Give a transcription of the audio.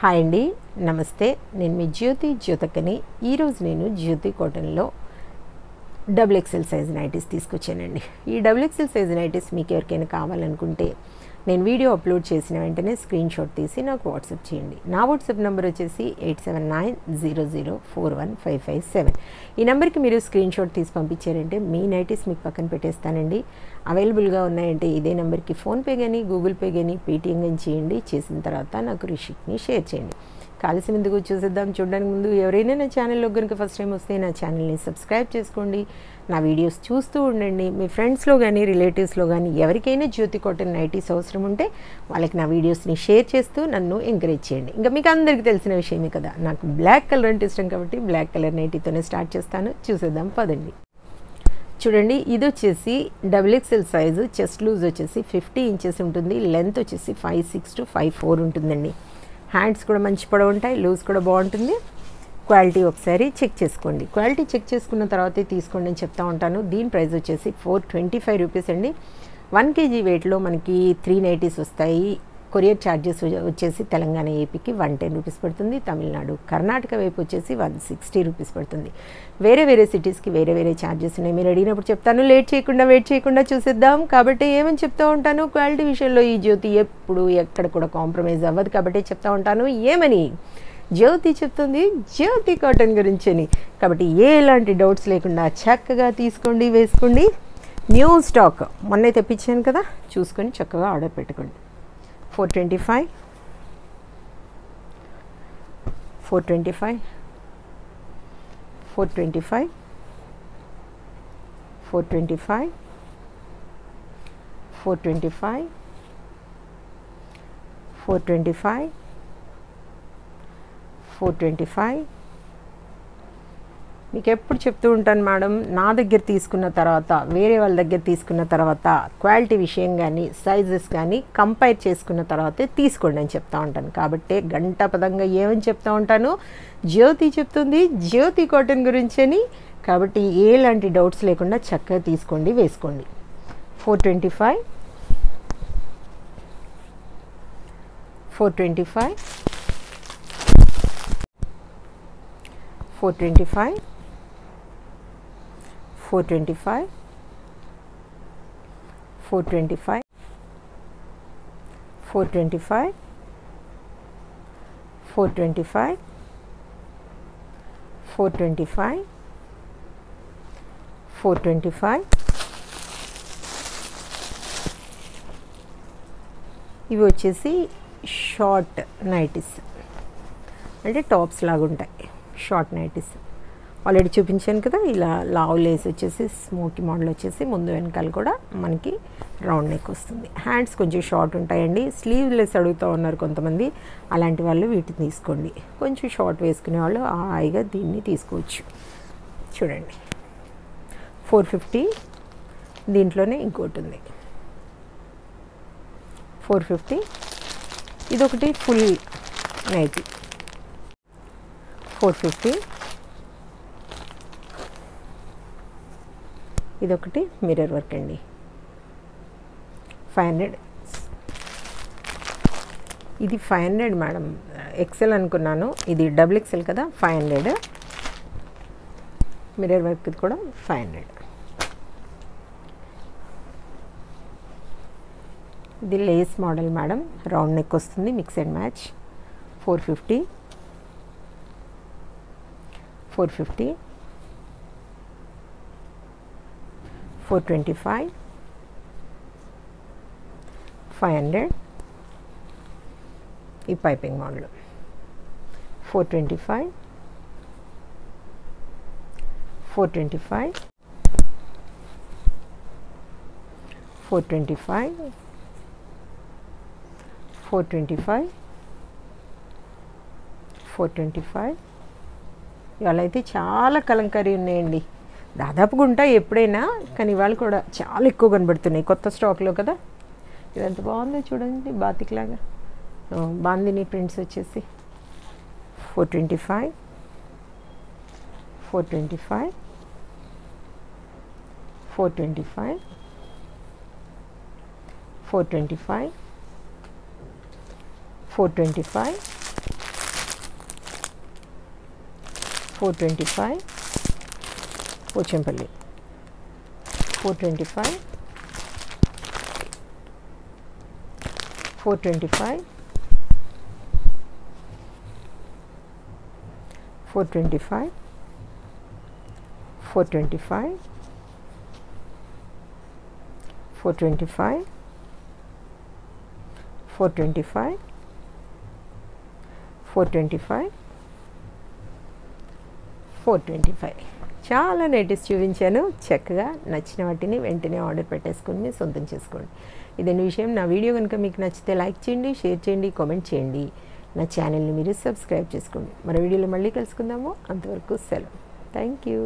Hi అండి, నమస్తే. నేను మీ జ్యోతకని. ఈరోజు నేను జ్యోతి కాటన్లో డబుల్ ఎక్సెల్ సైజ్ నైటీస్ తీసుకొచ్చానండి. ఈ డబుల్ ఎక్సెల్ సైజ్ నైటీస్ మీకు ఎవరికైనా కావాలనుకుంటే నేను వీడియో అప్లోడ్ చేసిన వెంటనే స్క్రీన్ షాట్ తీసి నాకు వాట్సాప్ చేయండి. నా వాట్సాప్ నెంబర్ వచ్చేసి 8790041557. ఈ నెంబర్కి మీరు స్క్రీన్ షాట్ తీసి పంపించారంటే మీ నైటీస్ మీకు పక్కన పెట్టేస్తానండి. అవైలబుల్గా ఉన్నాయంటే ఇదే నెంబర్కి ఫోన్పే కానీ గూగుల్ పే కానీ పేటిఎం కానీ చేయండి. చేసిన తర్వాత నాకు రిసిప్ట్ని షేర్ చేయండి. కాల్సి ముందుకు చూసేద్దాం. చూడడానికి ముందు ఎవరైనా నా ఛానల్లో కనుక ఫస్ట్ టైం వస్తే నా ఛానల్ని సబ్స్క్రైబ్ చేసుకోండి. నా వీడియోస్ చూస్తూ ఉండండి. మీ ఫ్రెండ్స్లో కానీ రిలేటివ్స్లో కానీ ఎవరికైనా జ్యోతి కాటన్ నైటీస్ అవసరం ఉంటే వాళ్ళకి నా వీడియోస్ని షేర్ చేస్తూ నన్ను ఎంకరేజ్ చేయండి. ఇంకా మీకు అందరికీ తెలిసిన విషయమే కదా, నాకు బ్లాక్ కలర్ అంటే ఇష్టం కాబట్టి బ్లాక్ కలర్ నైటీతోనే స్టార్ట్ చేస్తాను. చూసేద్దాం పదండి. చూడండి, ఇది వచ్చేసి double XL size. Chest loose వచ్చేసి 50 ఇంచెస్ ఉంటుంది. లెంత్ వచ్చేసి 5'6" to 5'4" ఉంటుందండి. హ్యాండ్స్ కూడా మంచి పొడవు ఉంటాయి. లూజ్ కూడా బాగుంటుంది. క్వాలిటీ ఒకసారి చెక్ చేసుకోండి. క్వాలిటీ చెక్ చేసుకున్న తర్వాతే తీసుకోండి అని చెప్తా ఉంటాను. దీని ప్రైస్ వచ్చేసి 425 రూపీస్ అండి. 1 kg వెయిట్లో మనకి 3 నైటీస్ వస్తాయి. కొరియర్ ఛార్జెస్ వచ్చేసి తెలంగాణ ఏపీకి 110 రూపీస్ పడుతుంది. తమిళనాడు కర్ణాటక వైపు వచ్చేసి 160 రూపీస్ పడుతుంది. వేరే వేరే సిటీస్కి వేరే వేరే ఛార్జెస్ ఉన్నాయి. మీరు అడిగినప్పుడు చెప్తాను. వెయిట్ చేయకుండా చూసేద్దాం. కాబట్టి ఏమని చెప్తూ ఉంటాను, క్వాలిటీ విషయంలో ఈ జ్యోతి ఎప్పుడు ఎక్కడ కూడా కాంప్రమైజ్ అవ్వదు. కాబట్టి చెప్తా ఉంటాను ఏమని, జ్యోతి చెప్తుంది జ్యోతి కాటన్ గురించి అని. కాబట్టి ఎలాంటి డౌట్స్ లేకుండా చక్కగా తీసుకోండి, వేసుకోండి. న్యూ స్టాక్ మొన్నే తెప్పించాను కదా, చూసుకొని చక్కగా ఆర్డర్ పెట్టుకోండి. 425 425 425 425 425 425 425. మీకు ఎప్పుడు చెప్తూ ఉంటాను మేడం, నా దగ్గర తీసుకున్న తర్వాత వేరే వాళ్ళ దగ్గర తీసుకున్న తర్వాత క్వాలిటీ విషయం కానీ సైజెస్ కానీ కంపేర్ చేసుకున్న తర్వాతే తీసుకోండి అని చెప్తా ఉంటాను. కాబట్టి గంటపదంగా ఏమని చెప్తా ఉంటాను, జ్యోతి చెప్తుంది జ్యోతి కాటన్ గురించి అని. కాబట్టి ఎలాంటి డౌట్స్ లేకుండా చక్కగా తీసుకోండి, వేసుకోండి. 425 425 425 425 425 425 425 425 425. ఇవి వచ్చేసి షార్ట్ నైటీస్, అంటే టాప్స్ లాగా ఉంటాయి. షార్ట్ నైటీస్ ఆల్రెడీ చూపించాను కదా. ఇలా లావ్ లేస్ వచ్చేసి స్మోకీ మోడల్ వచ్చేసి ముందు వెనకాల కూడా మనకి రౌండ్ నెక్ వస్తుంది. హ్యాండ్స్ కొంచెం షార్ట్ ఉంటాయండి. స్లీవ్లెస్ అడుగుతూ ఉన్నారు కొంతమంది, అలాంటి వాళ్ళు వీటిని తీసుకోండి. కొంచెం షార్ట్ వేసుకునే వాళ్ళు హాయిగా దీన్ని తీసుకోవచ్చు. చూడండి, 450. దీంట్లోనే ఇంకోటి ఉంది 450. ఇదొకటి ఫుల్ నైటీ 450. ఇదొకటి మిర్రర్ వర్క్ అండి 500. ఇది 500 మేడం. ఎక్సెల్ అనుకున్నాను, ఇది డబుల్ ఎక్సెల్ కదా, 500. మిర్రర్ వర్క్ కూడా 500. ఇది Lay's model madam, round neck వస్తుంది, మిక్స్ అండ్ మ్యాచ్. 450 450 425 500. ఈ పైపింగ్ మోడల్ 425 425 425 425 425. ఇవాళ అయితే చాలా కలంకారీ ఉన్నాయండి. దాదాపుగా ఉంటాయి ఎప్పుడైనా, కానీ ఇవాళ కూడా చాలా ఎక్కువ కనబడుతున్నాయి. కొత్త స్టాక్లో కదా. ఇదంత బాగుందో చూడండి, బాతిక్ లాగా. బాందిని ప్రింట్స్ వచ్చేసి 425 425 425 425 425 425 పోచంపల్లి 425 425 425 425 425 425 425 425 చాలా నైటీస్ చూపించాను. చక్కగా నచ్చిన వాటిని వెంటనే ఆర్డర్ పెట్టేసుకుని సొంతం చేసుకోండి. ఇదని విషయం. నా వీడియో కనుక మీకు నచ్చితే లైక్ చేయండి, షేర్ చేయండి, కామెంట్ చేయండి. నా ఛానల్ని మీరు సబ్స్క్రైబ్ చేసుకోండి. మరో వీడియోలో మళ్ళీ కలుసుకుందాము. అంతవరకు సెలవు. Thank you.